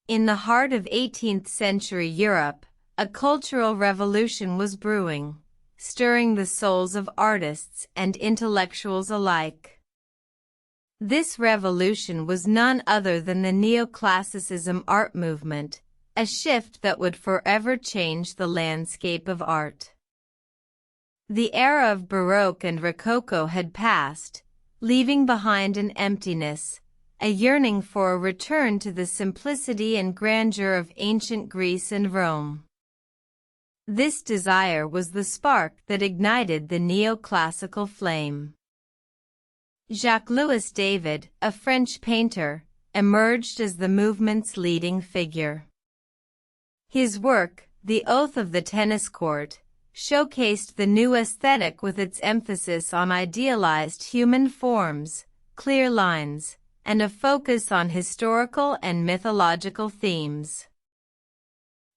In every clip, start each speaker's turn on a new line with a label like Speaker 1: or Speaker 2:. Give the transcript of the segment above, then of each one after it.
Speaker 1: In the heart of 18th century Europe, a cultural revolution was brewing, stirring the souls of artists and intellectuals alike. This revolution was none other than the Neoclassicism art movement, a shift that would forever change the landscape of art. The era of Baroque and Rococo had passed, leaving behind an emptiness, a yearning for a return to the simplicity and grandeur of ancient Greece and Rome. This desire was the spark that ignited the neoclassical flame. Jacques-Louis David, a French painter, emerged as the movement's leading figure. His work, The Oath of the Tennis Court, showcased the new aesthetic with its emphasis on idealized human forms, clear lines, and a focus on historical and mythological themes.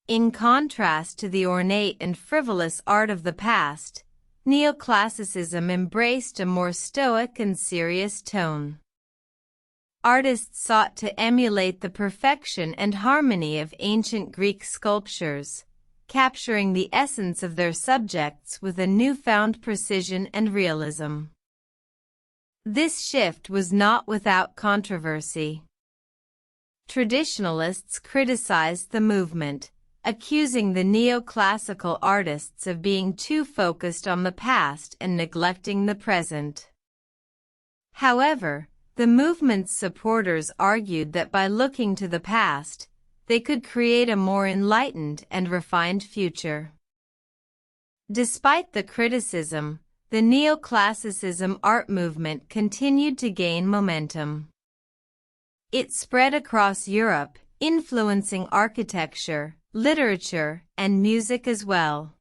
Speaker 1: In contrast to the ornate and frivolous art of the past, Neoclassicism embraced a more stoic and serious tone. Artists sought to emulate the perfection and harmony of ancient Greek sculptures, capturing the essence of their subjects with a newfound precision and realism. This shift was not without controversy. Traditionalists criticized the movement, accusing the neoclassical artists of being too focused on the past and neglecting the present. However, the movement's supporters argued that by looking to the past, they could create a more enlightened and refined future. Despite the criticism, the Neoclassicism art movement continued to gain momentum. It spread across Europe, influencing architecture, literature, and music as well.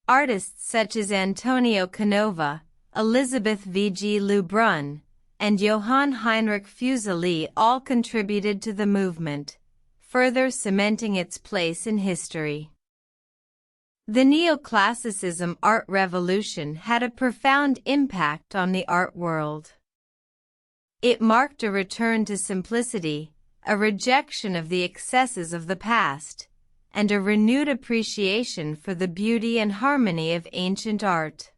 Speaker 1: Artists such as Antonio Canova, Elisabeth V.G. Lebrun, and Johann Heinrich Fuseli all contributed to the movement, further cementing its place in history. The Neoclassicism art revolution had a profound impact on the art world. It marked a return to simplicity, a rejection of the excesses of the past, and a renewed appreciation for the beauty and harmony of ancient art.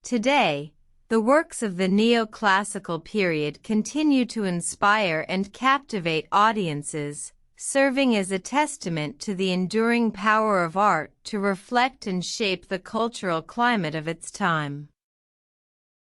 Speaker 1: Today, the works of the neoclassical period continue to inspire and captivate audiences, serving as a testament to the enduring power of art to reflect and shape the cultural climate of its time.